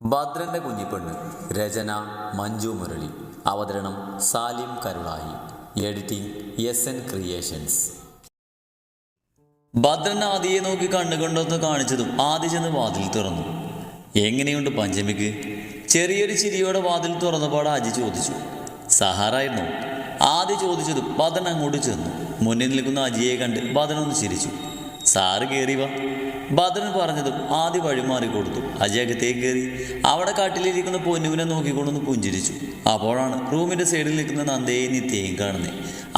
ഭദ്രന്റെ കുഞ്ഞിപ്പെണ്ണ്. രചന മഞ്ജു മുരളി. അവതരണം Salim Karulayi. Editing SN creations. Bhadran ആദിയെ നോക്കി കണ്ണുകൊണ്ടൊന്ന് കാണിച്ചതും ആദ്യ ചെന്ന് വാതിൽ തുറന്നു. എങ്ങനെയുണ്ട് പഞ്ചമിക്ക്? ചെറിയൊരു ചിരിയോടെ വാതിൽ തുറന്നപാട് ആജി ചോദിച്ചു. സഹാറായിരുന്നോ? ആദ്യ ചോദിച്ചതും ഭദ്രൻ അങ്ങോട്ട് ചെന്നു. മുന്നിൽ നിൽക്കുന്ന അജിയെ കണ്ട് ഭദ്രൻ ഒന്ന് ചിരിച്ചു. സാറ് കയറി വാ. ഭദ്രൻ പറഞ്ഞതും ആദ്യ വഴിമാറി കൊടുത്തു. അജി അകത്തേക്ക് കയറി അവിടെ കാട്ടിലിരിക്കുന്ന പൊന്നുവിനെ നോക്കിക്കൊണ്ടൊന്ന് പുഞ്ചിരിച്ചു. അപ്പോഴാണ് റൂമിൻ്റെ സൈഡിൽ നിൽക്കുന്ന നന്ദയെയും നിത്യയും കാണുന്നത്.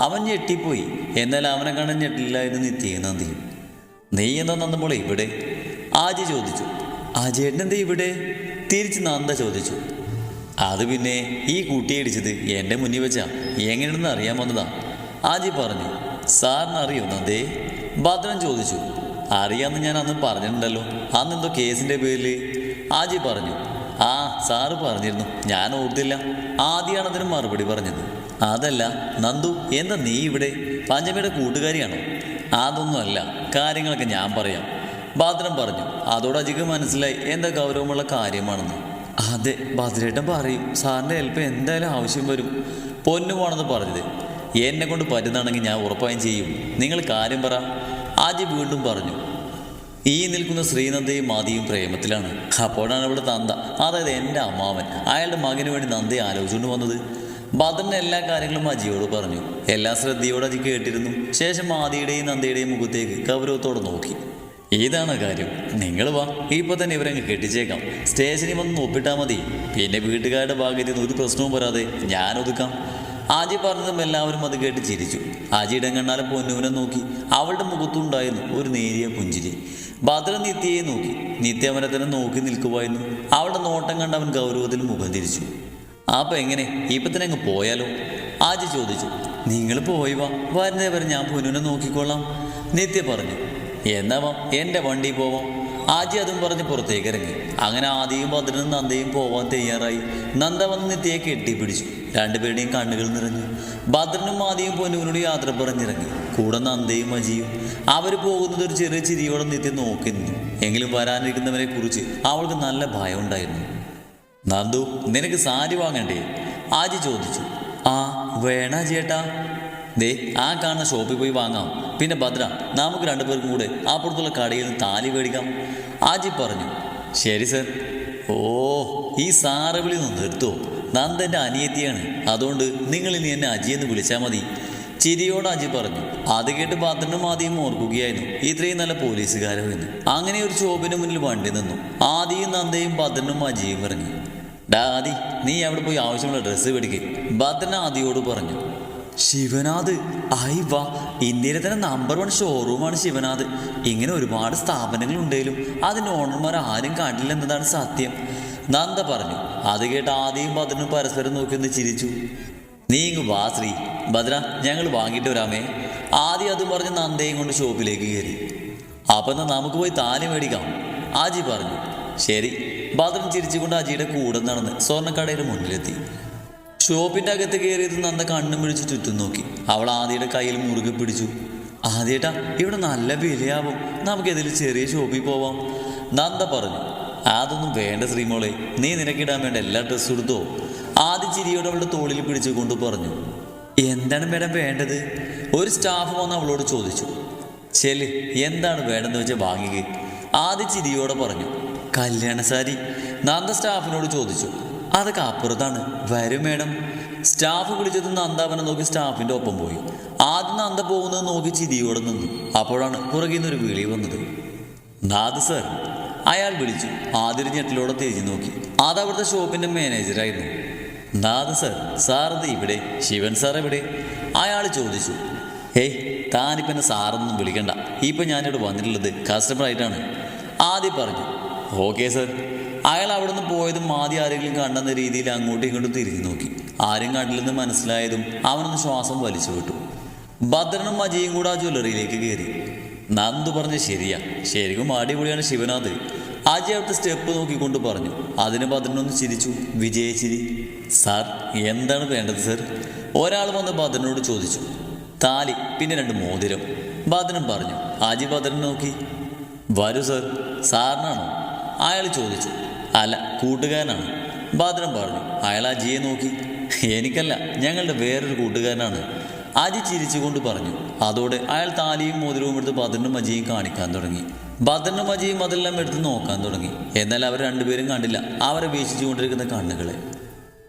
അവൻ ഞെട്ടിപ്പോയി. എന്നാൽ അവനെ കാണാൻ ഞെട്ടില്ലായിരുന്നു നിത്യയും നന്ദിയും. നീ എന്താ നന്ദമോളെ ഇവിടെ? ആജി ചോദിച്ചു. അജയേട്ടൻ എന്താ ഇവിടെ? തിരിച്ച് നന്ദ ചോദിച്ചു. അത് പിന്നെ ഈ കുട്ടിയെ ഇടിച്ചത് എൻ്റെ മുന്നിൽ വെച്ചാ എങ്ങനെയാണെന്ന് അറിയാൻ വന്നതാ. ആജി പറഞ്ഞു. സാറിന് അറിയോ നന്ദേ? ഭദ്രൻ ചോദിച്ചു. അറിയാമെന്ന് ഞാൻ അന്ന് പറഞ്ഞിട്ടുണ്ടല്ലോ. അന്നെന്തോ കേസിൻ്റെ പേരിൽ. ആജി പറഞ്ഞു. ആ സാറ് പറഞ്ഞിരുന്നു, ഞാൻ ഓർത്തില്ല. ആദ്യമാണ് അതിന് മറുപടി പറഞ്ഞത്. അതല്ല നന്ദു, എന്താ നീ ഇവിടെ? പഞ്ചമിയുടെ കൂട്ടുകാരിയാണോ? അതൊന്നുമല്ല, കാര്യങ്ങളൊക്കെ ഞാൻ പറയാം. ഭദ്രൻ പറഞ്ഞു. അതോടെ അജിക്ക് മനസ്സിലായി എന്താ ഗൗരവമുള്ള കാര്യമാണെന്ന്. അതെ, ഭദ്രേട്ടൻ പറയും. സാറിൻ്റെ ഹെൽപ്പ് എന്തായാലും ആവശ്യം വരും. പൊന്നുമാണെന്ന് പറഞ്ഞത്. എന്നെ കൊണ്ട് പറ്റുന്നതാണെങ്കിൽ ഞാൻ ഉറപ്പായും ചെയ്യും. നിങ്ങൾ കാര്യം പറ. ആജി വീണ്ടും പറഞ്ഞു. ഈ നിൽക്കുന്ന ശ്രീനന്ദയും മാതിയും പ്രേമത്തിലാണ്. അപ്പോഴാണ് ഇവിടെ തന്ത, അതായത് എൻ്റെ അമ്മാവൻ, അയാളുടെ മകന് വേണ്ടി നന്ദയെ ആലോചിച്ചുകൊണ്ട് വന്നത്. ഭദ്രൻ എല്ലാ കാര്യങ്ങളും അജിയോട് പറഞ്ഞു. എല്ലാ ശ്രദ്ധയോടെ അജി കേട്ടിരുന്നു. ശേഷം മാതിയുടെയും നന്ദയുടെയും മുഖത്തേക്ക് ഗൗരവത്തോടെ നോക്കി. ഇതാണ് കാര്യം. നിങ്ങൾ വാ, ഇപ്പോൾ തന്നെ ഇവരങ്ങ് കെട്ടിച്ചേക്കാം. സ്റ്റേഷനിൽ വന്ന് ഒപ്പിട്ടാൽ മതി. പിന്നെ വീട്ടുകാരുടെ ഭാഗത്ത് നിന്ന് ഒരു പ്രശ്നവും വരാതെ ഞാൻ ഒതുക്കാം. ആജി പറഞ്ഞതും എല്ലാവരും അത് കേട്ട് ചിരിച്ചു. ആജിയുടെ കണ്ണാലെ പൊന്നുവിനെ നോക്കി. അവളുടെ മുഖത്തുണ്ടായിരുന്നു ഒരു നേരിയ പുഞ്ചിരി. ഭദ്രൻ നിത്യയെ നോക്കി. നിത്യ അവനെ തന്നെ നോക്കി നിൽക്കുമായിരുന്നു. അവളുടെ നോട്ടം കണ്ട് അവൻ ഗൗരവത്തിൽ മുഖം തിരിച്ചു. അപ്പം എങ്ങനെ, ഇപ്പം തന്നെ അങ്ങ് പോയാലോ? ആജി ചോദിച്ചു. നിങ്ങൾ പോയി വാ, വരുന്നേ വരെ ഞാൻ പൊന്നുവിനെ നോക്കിക്കൊള്ളാം. നിത്യ പറഞ്ഞു. എന്നാ വാ, എൻ്റെ വണ്ടി പോവാം. ആജി അതും പറഞ്ഞ് പുറത്തേക്ക് ഇറങ്ങി. അങ്ങനെ ആദിയും ഭദ്രനും നന്ദയും പോവാൻ തയ്യാറായി. നന്ദ വന്ന് നിത്യയെ കെട്ടിപ്പിടിച്ചു. രണ്ടുപേരുടെയും കണ്ണുകൾ നിറഞ്ഞു. ഭദ്രനും ആദിയും പൊന്നുവിനോട് യാത്ര പറഞ്ഞിറങ്ങി. കൂടെ നന്ദയും അജിയും. അവർ പോകുന്നത് ഒരു ചെറിയ ചിരിയോടെ നിത്യം നോക്കി നിന്നു. എങ്കിലും വരാനിരിക്കുന്നവരെ കുറിച്ച് അവൾക്ക് നല്ല ഭയം ഉണ്ടായിരുന്നു. നന്ദു, നിനക്ക് സാരി വാങ്ങണ്ടേ? ആജി ചോദിച്ചു. ആ വേണ ചേട്ടാ. ദേ ആ കാണുന്ന ഷോപ്പിൽ പോയി വാങ്ങാം. പിന്നെ ഭദ്ര, നമുക്ക് രണ്ടുപേർക്കും കൂടെ അപ്പുറത്തുള്ള കടയിൽ നിന്ന് താലി മേടിക്കാം. ആജി പറഞ്ഞു. ശരി സർ. ഓ, ഈ സാറ് വിളി ഒന്ന് നിർത്തോ? നന്ദ എൻ്റെ അനിയത്തിയാണ്. അതുകൊണ്ട് നിങ്ങൾ ഇനി എന്നെ അജിയെന്ന് വിളിച്ചാൽ മതി. ചിരിയോട് അജി പറഞ്ഞു. അത് കേട്ട് ഭദ്രനും ആദ്യം ഓർക്കുകയായിരുന്നു ഇത്രയും നല്ല പോലീസുകാരോ എന്ന്. അങ്ങനെ ഒരു ഷോപ്പിന് മുന്നിൽ വണ്ടി നിന്നു. ആദിയും നന്ദയും ഭദ്രനും അജിയും ഇറങ്ങി. ഡാ ആദി, നീ അവിടെ പോയി ആവശ്യമുള്ള ഡ്രസ്സ് മേടിക്കുക. ഭദ്രൻ ആദിയോട് പറഞ്ഞു. ശിവനാഥ്, ആയി വാ, ഇന്ത്യയിലെ തന്നെ നമ്പർ 1 ഷോറൂമാണ് ശിവനാഥ്. ഇങ്ങനെ ഒരുപാട് സ്ഥാപനങ്ങൾ ഉണ്ടെങ്കിലും അതിൻ്റെ ഓണർമാർ ആരും കണ്ടില്ല എന്നതാണ് സത്യം. നന്ദ പറഞ്ഞു. അത് കേട്ട് ആദ്യം ഭദ്രനും പരസ്പരം നോക്കി ഒന്ന് ചിരിച്ചു. നീ ഇങ്ങ് വാ ശ്രീ. ഭദ്ര, ഞങ്ങൾ വാങ്ങിയിട്ട് വരാമേ. ആദ്യം അതും പറഞ്ഞ് നന്ദയും കൊണ്ട് ഷോപ്പിലേക്ക് കയറി. അപ്പം എന്നാൽ നമുക്ക് പോയി താലി മേടിക്കാം, ആജി പറഞ്ഞു. ശരി. ഭദ്രൻ ചിരിച്ചുകൊണ്ട് അജിയുടെ കൂടെ നടന്ന് സ്വർണ്ണക്കടയുടെ മുന്നിലെത്തി. ഷോപ്പിൻ്റെ അകത്ത് കയറിയത് നന്ദ കണ്ണും പിടിച്ച് ചുറ്റും നോക്കി. അവൾ ആദിയുടെ കയ്യിൽ മുറുകെ പിടിച്ചു. ആദ്യേട്ടാ, ഇവിടെ നല്ല വിലയാവും. നമുക്കെതിൽ ചെറിയ ഷോപ്പിൽ പോവാം, നന്ദ പറഞ്ഞു. അതൊന്നും വേണ്ട ശ്രീമോളെ, നീ നിനക്കിടാൻ വേണ്ട എല്ലാ ഡ്രസ്സും എടുത്തോ? ആദ്യ ചിരിയോട് അവളുടെ തോളിൽ പിടിച്ചുകൊണ്ട് പറഞ്ഞു. എന്താണ് മേഡം വേണ്ടത്? ഒരു സ്റ്റാഫ് വന്ന് അവളോട് ചോദിച്ചു. ശരി, എന്താണ് വേണ്ടെന്ന് വെച്ചാൽ വാങ്ങിക്കുക, ആദ്യ ചിരിയോടെ പറഞ്ഞു. കല്യാണ സാരി. നന്ദ സ്റ്റാഫിനോട് ചോദിച്ചു. അതൊക്കെ അപ്പുറത്താണ്, വരും മേഡം. സ്റ്റാഫ് വിളിച്ചത് നന്ദ അവനെ നോക്കി സ്റ്റാഫിൻ്റെ ഒപ്പം പോയി. ആദ്യം നന്ദ പോകുന്നത് നോക്കി ചിരിയോടെ നിന്നു. അപ്പോഴാണ് പുറകിൽ നിന്നൊരു വിളി വന്നത്. നാദ് സർ, അയാൾ വിളിച്ചു. ആദ്യം ഞെട്ടിലോടെ തിരിഞ്ഞു നോക്കി. അത് അവിടുത്തെ ഷോപ്പിൻ്റെ മാനേജറായിരുന്നു. നാദ് സർ, സാറത് ഇവിടെ. ശിവൻ സാർ എവിടെ? അയാൾ ചോദിച്ചു. ഏയ്, താനിപ്പം എന്നെ സാറൊന്നും വിളിക്കണ്ട. ഇപ്പം ഞാനിവിടെ വന്നിട്ടുള്ളത് കസ്റ്റമറായിട്ടാണ്, ആദ്യം പറഞ്ഞു. Okay sir. അയാൾ അവിടെ നിന്ന് പോയതും ആദ്യം ആരെങ്കിലും കണ്ടെന്ന രീതിയിൽ അങ്ങോട്ടും ഇങ്ങോട്ടും തിരിഞ്ഞു നോക്കി. ആരും കണ്ടില്ലെന്ന് മനസ്സിലായതും അവനൊന്ന് ശ്വാസം വലിച്ചു വിട്ടു. ഭദ്രനും അജയും കൂടെ ആ ജ്വല്ലറിയിലേക്ക് കയറി. നന്ദു പറഞ്ഞ് ശരിയാ, ശരിക്കും അടിപൊളിയാണ് ശിവനാഥ്. അജയ് അവിടുത്തെ സ്റ്റെപ്പ് നോക്കിക്കൊണ്ട് പറഞ്ഞു. അതിന് ഭദ്രനൊന്ന് ചിരിച്ചു. വിജയച്ചിരി. സാർ, എന്താണ് വേണ്ടത് സർ? ഒരാൾ വന്ന് ഭദ്രനോട് ചോദിച്ചു. താലി, പിന്നെ 2 മോതിരം, ഭദ്രൻ പറഞ്ഞു. അജി ഭദ്രനെ നോക്കി. വരൂ സർ. സാറിനാണോ? അയാൾ ചോദിച്ചു. അല്ല, കൂട്ടുകാരനാണ്. ഭദ്രൻ പറഞ്ഞു. അയാൾ അജിയെ നോക്കി. എനിക്കല്ല, ഞങ്ങളുടെ വേറൊരു കൂട്ടുകാരനാണ്. അജി ചിരിച്ചുകൊണ്ട് പറഞ്ഞു. അതോടെ അയാൾ താലിയും മോതിരവും എടുത്ത് ഭദ്രനും അജിയും കാണിക്കാൻ തുടങ്ങി. ഭദ്രനും അജിയും അതെല്ലാം എടുത്ത് നോക്കാൻ തുടങ്ങി. എന്നാൽ അവർ രണ്ടുപേരും കണ്ടില്ല അവരെ വീക്ഷിച്ചുകൊണ്ടിരിക്കുന്ന കണ്ണുകളെ.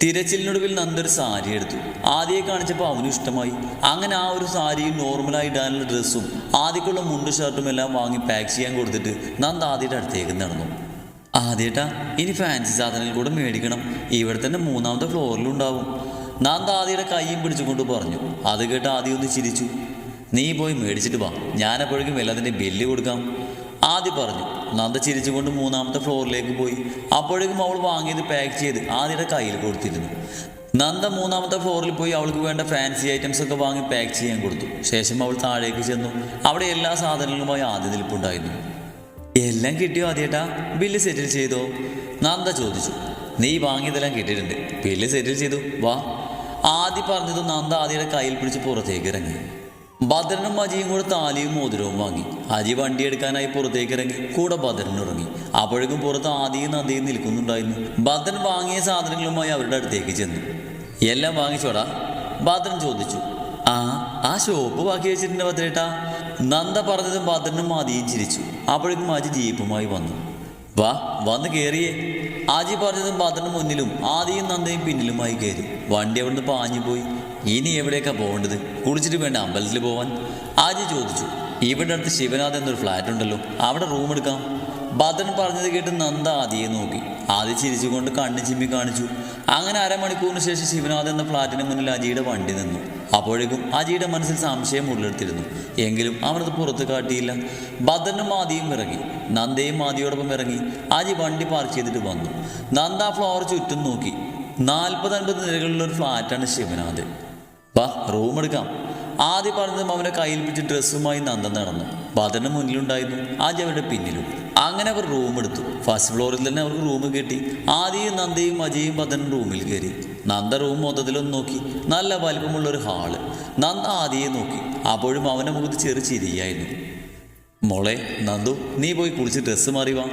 തിരച്ചിലിനൊടുവിൽ നന്ദൊരു സാരി എടുത്തു. ആദ്യയെ കാണിച്ചപ്പോൾ അവനും ഇഷ്ടമായി. അങ്ങനെ ആ ഒരു സാരിയും നോർമലായി ഇടാനുള്ള ഡ്രസ്സും ആദ്യക്കുള്ള മുണ്ട് ഷർട്ടും എല്ലാം വാങ്ങി പാക്ക് ചെയ്യാൻ കൊടുത്തിട്ട് നന്ദ ആദ്യയുടെ അടുത്തേക്ക് നടന്നു. ആദ്യേട്ടാ, ഇനി ഫാൻസി സാധനങ്ങൾ കൂടെ മേടിക്കണം. ഇവിടെ തന്നെ 3ാമത്തെ ഫ്ലോറിലുണ്ടാവും. നന്ദ ആദ്യയുടെ കൈയും പിടിച്ചുകൊണ്ട് പറഞ്ഞു. അത് കേട്ട് ആദ്യം ഒന്ന് ചിരിച്ചു. നീ പോയി മേടിച്ചിട്ട് വാ, ഞാനപ്പോഴേക്കും എല്ലാത്തിൻ്റെ ബില്ല് കൊടുക്കാം. ആദ്യ പറഞ്ഞു. നന്ദ ചിരിച്ചുകൊണ്ട് 3ാമത്തെ ഫ്ലോറിലേക്ക് പോയി. അപ്പോഴേക്കും അവൾ വാങ്ങിയത് പാക്ക് ചെയ്ത് ആദ്യയുടെ കയ്യിൽ കൊടുത്തിരുന്നു. നന്ദ 3ാമത്തെ ഫ്ലോറിൽ പോയി അവൾക്ക് വേണ്ട ഫാൻസി ഐറ്റംസ് ഒക്കെ വാങ്ങി പാക്ക് ചെയ്യാൻ കൊടുത്തു. ശേഷം അവൾ താഴേക്ക് ചെന്നു. അവിടെ എല്ലാ സാധനങ്ങളുമായി ആദ്യ നിൽപ്പുണ്ടായിരുന്നു. എല്ലാം കിട്ടിയോ ആദ്യേട്ടാ? ബില്ല് സെറ്റിൽ ചെയ്തോ? നന്ദ ചോദിച്ചു. നീ വാങ്ങിയതെല്ലാം കിട്ടിയിട്ടുണ്ട്, ബില്ല് സെറ്റിൽ ചെയ്തു, വാ. ആദ്യ പറഞ്ഞതും നന്ദ ആദ്യയുടെ കയ്യിൽ പിടിച്ച് പുറത്തേക്ക് ഇറങ്ങി. ഭദ്രനും അജിയും കൂടെ താലിയും മോതിരവും വാങ്ങി. അജി വണ്ടി എടുക്കാനായി പുറത്തേക്ക് ഇറങ്ങി. കൂടെ ഭദ്രൻ ഇറങ്ങി. അപ്പോഴേക്കും പുറത്ത് ആദ്യയും നന്ദയും നിൽക്കുന്നുണ്ടായിരുന്നു. ഭദ്രൻ വാങ്ങിയ സാധനങ്ങളുമായി അവരുടെ അടുത്തേക്ക് ചെന്നു. എല്ലാം വാങ്ങിച്ചോടാ? ഭദ്രൻ ചോദിച്ചു. ആ ഷോപ്പ് ബാക്കി വെച്ചിട്ടുണ്ട് ഭദ്രേട്ടാ. നന്ദ പറഞ്ഞതും ഭദ്രനും ആദിയും ചിരിച്ചു. അപ്പോഴേക്കും അജി ജീപ്പുമായി വന്നു. വാ, വന്ന് കയറിയേ. ആജി പറഞ്ഞതും ഭദ്രന് മുന്നിലും ആദിയും നന്ദയും പിന്നിലുമായി കയറി. വണ്ടി അവിടുന്ന് പാഞ്ഞു പോയി. ഇനി എവിടേക്കാണ് പോകേണ്ടത്? കുളിച്ചിട്ട് വേണ്ട അമ്പലത്തിൽ പോവാൻ? ആജി ചോദിച്ചു. ഇവിടെ അടുത്ത് ശിവനാഥ് എന്നൊരു ഫ്ലാറ്റ് ഉണ്ടല്ലോ, അവിടെ റൂം എടുക്കാം. ഭദ്രൻ പറഞ്ഞത് കേട്ട് നന്ദ ആദിയെ നോക്കി. ആദ്യ ചിരിച്ചുകൊണ്ട് കണ്ണു ചിമ്മി കാണിച്ചു. അങ്ങനെ അരമണിക്കൂറിന് ശേഷം ശിവനാഥ് എന്ന ഫ്ലാറ്റിന് മുന്നിൽ അജിയുടെ വണ്ടി നിന്നു. അപ്പോഴേക്കും അജിയുടെ മനസ്സിൽ സംശയം ഉള്ളെടുത്തിരുന്നു. എങ്കിലും അവനത് പുറത്ത് കാട്ടിയില്ല. ഭദ്രനും ആദിയും ഇറങ്ങി. നന്ദയും ആദിയോടൊപ്പം ഇറങ്ങി. അജി വണ്ടി പാർക്ക് ചെയ്തിട്ട് വന്നു. നന്ദ ഫ്ലോർ ചുറ്റും നോക്കി. 40-50 നിലകളുള്ള ഒരു ഫ്ലാറ്റാണ് ശിവനാഥ്. വാ, റൂം എടുക്കാം. ആദ്യം പറഞ്ഞതും അവനെ കയ്യിൽ പിടിച്ച് ഡ്രസ്സുമായി നന്ദ നടന്നു. ഭദ്രന് മുന്നിലുണ്ടായിരുന്നു, അജി അവരുടെ പിന്നിലും. അങ്ങനെ അവർ റൂം എടുത്തു. ഫസ്റ്റ് ഫ്ലോറിൽ തന്നെ അവർക്ക് റൂം കിട്ടി. ആദിയും നന്ദയും അജയും ഭദ്രനും റൂമിൽ കയറി. നന്ദ റൂം മൊത്തത്തിലൊന്ന് നോക്കി. നല്ല വലിപ്പമുള്ളൊരു ഹാള്. നന്ദ ആദിയെ നോക്കി. അപ്പോഴും അവൻ്റെ മുഖത്ത് ചെറു ചിരിയായിരുന്നു. മോളെ നന്ദു, നീ പോയി കുളിച്ച് ഡ്രസ്സ് മാറി വാ,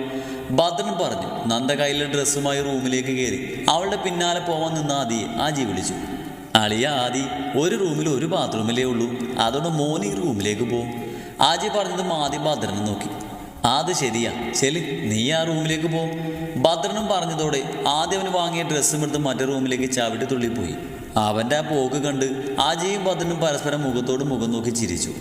ഭദ്രൻ പറഞ്ഞു. നന്ദ കയ്യിലെ ഡ്രസ്സുമായി റൂമിലേക്ക് കയറി. അവളുടെ പിന്നാലെ പോവാൻ നിന്ന ആദിയെ അജി വിളിച്ചു. അളിയ ആദി, ഒരു റൂമിൽ ഒരു ബാത്റൂമിലേ ഉള്ളൂ, അതുകൊണ്ട് മോനി റൂമിലേക്ക് പോകും. ആജി പറഞ്ഞതും ആദ്യം ഭദ്രനെ നോക്കി. അത് ശരിയാ, ശരി, നീ ആ റൂമിലേക്ക് പോ. ഭദ്രനും പറഞ്ഞതോടെ ആദ്യം അവന് വാങ്ങിയ ഡ്രസ്സും എടുത്ത് മറ്റേ റൂമിലേക്ക് ചവിട്ടി തുള്ളിപ്പോയി. അവൻ്റെ ആ പോക്ക് കണ്ട് ആജിയും ഭദ്രനും പരസ്പരം മുഖത്തോട് മുഖം നോക്കി ചിരിച്ചു.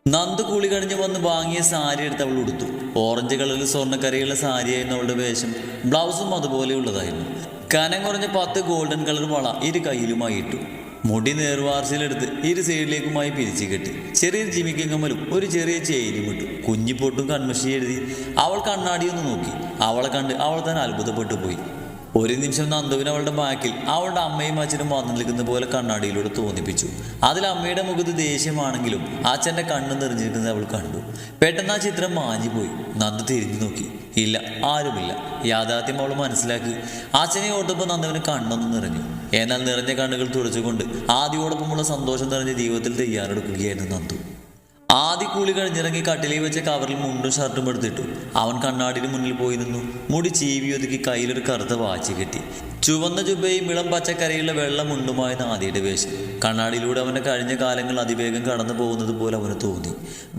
നന്ദു കുളി കഴിഞ്ഞ് വന്ന് വാങ്ങിയ സാരി എടുത്ത് അവൾ ഉടുത്തു. ഓറഞ്ച് കളറിൽ സ്വർണ്ണക്കരയുള്ള സാരിയായിരുന്നു അവളുടെ വേഷം. ബ്ലൗസും അതുപോലെയുള്ളതായിരുന്നു. കനം കുറഞ്ഞ 10 ഗോൾഡൻ കളർ വള ഇരു കയ്യിലുമായി ഇട്ടു. മുടി നേർവാർച്ചയിലെടുത്ത് ഇരു സൈഡിലേക്കുമായി പിരിച്ചു കെട്ടി. ചെറിയൊരു ജിമിക്കും കമ്മലും ഒരു ചെറിയ ചെയിനും ഇട്ടു. കുഞ്ഞിപ്പൊട്ടും കൺമഷി എഴുതി. അവൾ കണ്ണാടിയൊന്ന് നോക്കി. അവളെ കണ്ട് അവൾ തന്നെ അത്ഭുതപ്പെട്ടു പോയി. ഒരു നിമിഷം നന്ദുവിന് അവളുടെ ബാക്കിൽ അവളുടെ അമ്മയും അച്ഛനും വന്നു നിൽക്കുന്ന പോലെ കണ്ണാടിയിലൂടെ തോന്നിപ്പിച്ചു. അതിൽ അമ്മയുടെ മുഖത്ത് ദേഷ്യമാണെങ്കിലും അച്ഛൻ്റെ കണ്ണ് നിറഞ്ഞിരിക്കുന്നത് അവൾ കണ്ടു. പെട്ടെന്ന് ആ ചിത്രം മാഞ്ഞുപോയി. നന്ദു തിരിഞ്ഞു നോക്കി. ഇല്ല, ആരുമില്ല. യാഥാർത്ഥ്യം അവൾ മനസ്സിലാക്കി. അച്ഛനെ ഓർത്തപ്പോൾ നന്ദുവിന് കണ്ണൊന്നും നിറഞ്ഞു. എന്നാൽ നിറഞ്ഞ കണ്ണുകൾ തുടച്ചുകൊണ്ട് ആദിയോടൊപ്പമുള്ള സന്തോഷം നിറഞ്ഞ ജീവിതത്തിൽ തയ്യാറെടുക്കുകയായിരുന്നു നന്ദു. ആദ്യ കൂളി കഴിഞ്ഞിറങ്ങി കട്ടിലിൽ വെച്ച കവറിൽ മുണ്ടും ഷർട്ടും എടുത്തിട്ടു. അവൻ കണ്ണാടിന് മുന്നിൽ പോയി നിന്നു. മുടി ചീവി ഒതുക്കി കയ്യിലൊരു കറുത്ത വാച്ച് കെട്ടി. ചുവന്ന ചുബയും ഇളം പച്ചക്കരയുള്ള വെള്ള മുണ്ടുമായിരുന്നു ആദ്യയുടെ വേഷം. കണ്ണാടിയിലൂടെ അവൻ്റെ കഴിഞ്ഞ കാലങ്ങൾ അതിവേഗം കടന്നു പോകുന്നത് പോലെ അവന് തോന്നി.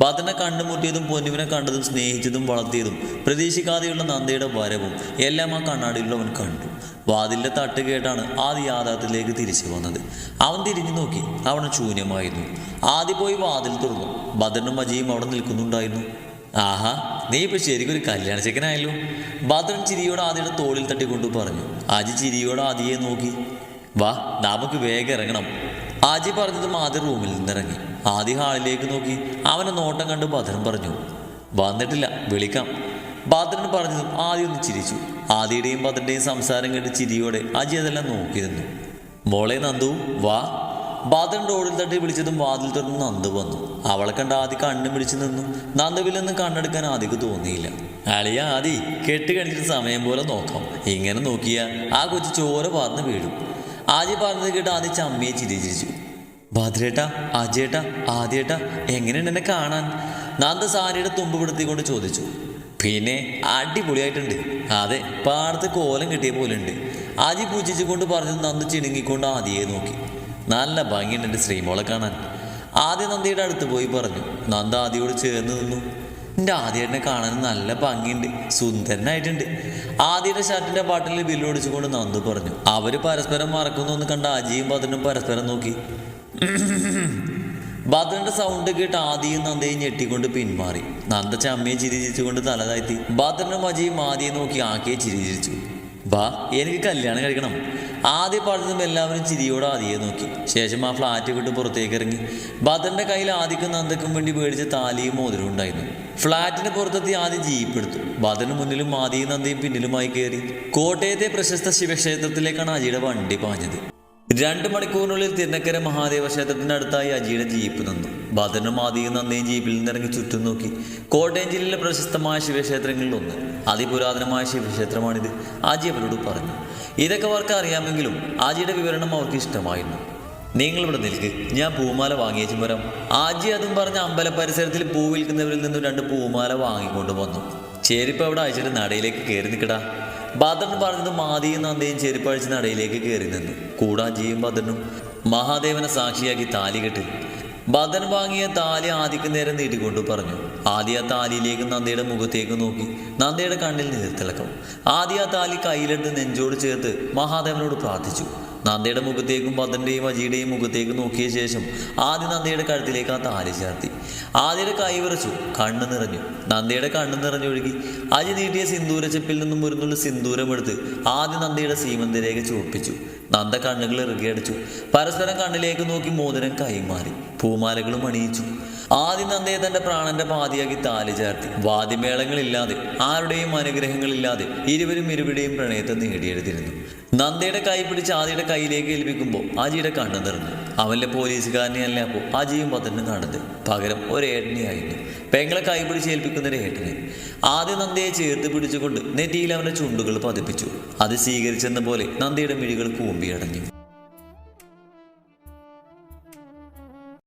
ഭദ്രനെ കണ്ടുമുട്ടിയതും പൊന്നുവിനെ കണ്ടതും സ്നേഹിച്ചതും വളർത്തിയതും പ്രതീക്ഷിക്കാതെയുള്ള നന്ദയുടെ വരവും എല്ലാം ആ കണ്ണാടിയിലൂടെ അവൻ കണ്ടു. വാതിലിൻ്റെ തട്ട് കേട്ടാണ് ആദ്യ യാഥാർത്ഥ്യത്തിലേക്ക് തിരിച്ചു വന്നത്. അവൻ തിരിഞ്ഞു നോക്കി. അവന് ശൂന്യമായിരുന്നു. ആദ്യം പോയി വാതിൽ തുറന്നു. ഭദ്രനും അജിയും അവിടെ നിൽക്കുന്നുണ്ടായിരുന്നു. ആഹാ, നീ ഇപ്പൊ ശരിക്കൊരു കല്യാണ ചെക്കനായല്ലോ. ഭദ്രൻ ചിരിയോട് ആദിയുടെ തോളിൽ തട്ടിക്കൊണ്ടു പറഞ്ഞു. അജി ചിരിയോട് ആദിയെ നോക്കി. വാ, നമുക്ക് വേഗം ഇറങ്ങണം. ആജി പറഞ്ഞതും ആദ്യ റൂമിൽ നിന്നിറങ്ങി. ആദ്യ ഹാളിലേക്ക് നോക്കി. അവനെ നോട്ടം കണ്ട് ഭദ്രൻ പറഞ്ഞു. വന്നിട്ടില്ല, വിളിക്കാം. ഭദ്രൻ പറഞ്ഞതും ആദ്യം ഒന്ന് ചിരിച്ചു. ആദിയുടെയും ഭദ്രൻ്റെയും സംസാരം കേട്ട് ചിരിയോടെ അജി അതെല്ലാം നോക്കിയിരുന്നു. മോളെ നന്ദു, വാ. ഭദ്രൻ റോഡിൽ തട്ടി വിളിച്ചതും വാതിൽ തുറന്ന് നന്ദു വന്നു. അവളെ കണ്ട് ആദ്യ കണ്ണും പിടിച്ചു നിന്നു. നന്ദുവിൽ നിന്ന് കണ്ണെടുക്കാൻ ആദ്യക്ക് തോന്നിയില്ല. അളിയ ആദി, കെട്ട് കഴിഞ്ഞിട്ട് സമയം പോലെ നോക്കാം. ഇങ്ങനെ നോക്കിയാൽ ആ കൊച്ചു ചോര പാർന്ന് വീഴും. ആദ്യ പറഞ്ഞത് കേട്ട് ആദ്യ ചമ്മിയെ ചിരിച്ചിരിച്ചു. ഭദ്രേട്ടാ, അജയേട്ടാ, ആദ്യേട്ടാ, എങ്ങനെയുണ്ട് എന്നെ കാണാൻ? നന്ദ സാരിയുടെ തുമ്പ് പിടുത്തിക്കൊണ്ട് ചോദിച്ചു. പിന്നെ അടിപൊളിയായിട്ടുണ്ട്. അതെ, പാടത്ത് കോലം കിട്ടിയ പോലെ ഉണ്ട്. ആജി പൂജിച്ചുകൊണ്ട് പറഞ്ഞു. നന്ദു ചിണുങ്ങിക്കൊണ്ട് ആദിയെ നോക്കി. നല്ല ഭംഗിയുണ്ട് ശ്രീമോളെ കാണാൻ. ആദ്യ നന്ദിയുടെ അടുത്ത് പോയി പറഞ്ഞു. നന്ദ ആദിയോട് ചേർന്ന് നിന്നു. എൻ്റെ ആദ്യേട്ടനെ കാണാൻ നല്ല ഭംഗിയുണ്ട്, സുന്ദരനായിട്ടുണ്ട്. ആദ്യയുടെ ഷർട്ടിന്റെ പാട്ടിൽ ബില്ലൊടിച്ചുകൊണ്ട് നന്ദു പറഞ്ഞു. അവര് പരസ്പരം മറക്കുന്നു കണ്ട അജിയും ഭദ്രനും പരസ്പരം നോക്കി. ഭദ്രന്റെ സൗണ്ട് കേട്ട് ആദിയും നന്ദയും ഞെട്ടിക്കൊണ്ട് പിന്മാറി. നന്ദ ചമ്മയെ ചിരിച്ചിരിച്ചുകൊണ്ട് തല താഴ്ത്തി. ഭദ്രനും അജിയും ആദിയെ നോക്കി ആക്കിയെ ചിരിച്ചിരിച്ചു. ബാ, എനിക്ക് കല്യാണം കഴിക്കണം. ആദ്യം പറഞ്ഞതും എല്ലാവരും ചിരിയോടെ ആദിയെ നോക്കി. ശേഷം ആ ഫ്ലാറ്റ് വിട്ട് പുറത്തേക്ക് ഇറങ്ങി. ഭദ്രന്റെ കയ്യിൽ ആദിക്കും നന്ദക്കും വേണ്ടി മേടിച്ച താലിയും മോതിരവും ഉണ്ടായിരുന്നു. ഫ്ലാറ്റിന് പുറത്തെത്തി ആദ്യം ജീപ്പ് എടുത്തു. ഭദ്രന് മുന്നിലും ആദിയും നന്ദയും പിന്നിലുമായി കയറി. കോട്ടയത്തെ പ്രശസ്ത ശിവക്ഷേത്രത്തിലേക്കാണ് അജിയുടെ വണ്ടി പാഞ്ഞത്. 2 മണിക്കൂറിനുള്ളിൽ തിരുനക്കര മഹാദേവ ക്ഷേത്രത്തിന്റെ അടുത്തായി അജിയുടെ ജീപ്പ് നിന്നു. ഭദ്രനും ആദിയും നന്ദയും ജീപ്പിൽ നിന്നിറങ്ങി ചുറ്റും നോക്കി. കോട്ടയം ജില്ലയിലെ പ്രശസ്തമായ ശിവക്ഷേത്രങ്ങളിൽ ഒന്ന്, അതിപുരാതനമായ ശിവക്ഷേത്രമാണിത്. ആജി അവരോട് പറഞ്ഞു. ഇതൊക്കെ അവർക്ക് അറിയാമെങ്കിലും ആജിയുടെ വിവരണം അവർക്ക് ഇഷ്ടമായിരുന്നു. നിങ്ങളിവിടെ നിൽക്ക്, ഞാൻ പൂമാല വാങ്ങിയേച്ചും വരാം. ആജി അതും പറഞ്ഞ് അമ്പല പരിസരത്തിൽ പൂ വിൽക്കുന്നവരിൽ നിന്നും 2 പൂമാല വാങ്ങിക്കൊണ്ട് വന്നു. ചെരുപ്പ് അവിടെ അയച്ചിട്ട് നടയിലേക്ക് കയറി നിൽക്കടാ. ഭദ്രൻ പറഞ്ഞതും ആദിയും നന്ദയും ചെരുപ്പഴിച്ച് നടയിലേക്ക് കയറി നിന്നു. കൂടാജിയും ഭദ്രനും മഹാദേവനെ സാക്ഷിയാക്കി താലി കെട്ടി. ഭദ്രൻ വാങ്ങിയ താലി ആദിക്ക് നേരെ നീട്ടിക്കൊണ്ടു പറഞ്ഞു. ആദ്യ ആ താലിയിലേക്ക് നന്ദയുടെ മുഖത്തേക്ക് നോക്കി. നന്ദയുടെ കണ്ണിൽ നീർത്തിളക്കം. ആദ്യ ആ താലി കയ്യിലെടുത്ത് നെഞ്ചോട് ചേർത്ത് മഹാദേവനോട് പ്രാർത്ഥിച്ചു. നന്ദയുടെ മുഖത്തേക്കും ഭദ്രന്റെയും അജിയുടെയും മുഖത്തേക്ക് നോക്കിയ ശേഷം ആദ്യ നന്ദയുടെ കഴുത്തിലേക്ക് ആ താലി ചേർത്തി. ആദ്യയുടെ കൈ വിറച്ചു, കണ്ണ് നിറഞ്ഞു. നന്ദയുടെ കണ്ണ് നിറഞ്ഞൊഴുകി. അജി നീട്ടിയ സിന്ദൂരച്ചെപ്പിൽ നിന്നും ഒരു സിന്ദൂരമെടുത്ത് ആദ്യ നന്ദയുടെ സീമന്തരേഖ ചുവപ്പിച്ചു. നന്ദ കണ്ണുകൾ ഇറുകിയടിച്ചു. പരസ്പരം കണ്ണിലേക്ക് നോക്കി മോതിരം കൈമാറി. പൂമാലകളും അണിയിച്ചു. ആദ്യ നന്ദയെ തന്റെ പ്രാണന്റെ പാതിയാക്കി താലി ചേർത്തി. വാദ്യമേളങ്ങളില്ലാതെ ആരുടെയും അനുഗ്രഹങ്ങളില്ലാതെ ഇരുവരുടെയും പ്രണയത്തെ നേടിയെടുത്തിരുന്നു. നന്ദയുടെ കൈ പിടിച്ച് ആദിയുടെ കയ്യിലേക്ക് ഏൽപ്പിക്കുമ്പോൾ അജിയുടെ കണ്ണ് നിറഞ്ഞു. അവന്റെ പോലീസുകാരനെ അല്ല അപ്പോൾ അജിയും ഭദ്രനും കാണുന്നത്, പകരം ഒരേട്ടനെയായിരുന്നു. പെങ്ങളെ കൈ പിടിച്ച് ഏൽപ്പിക്കുന്ന ഒരു ഏട്ടനെ. ആദ്യ നന്ദയെ ചേർത്ത് പിടിച്ചുകൊണ്ട് നെറ്റിയിൽ അവന്റെ ചുണ്ടുകൾ പതിപ്പിച്ചു. അത് സ്വീകരിച്ചെന്ന പോലെ നന്ദയുടെ മിഴികൾ കൂമ്പിയടഞ്ഞു.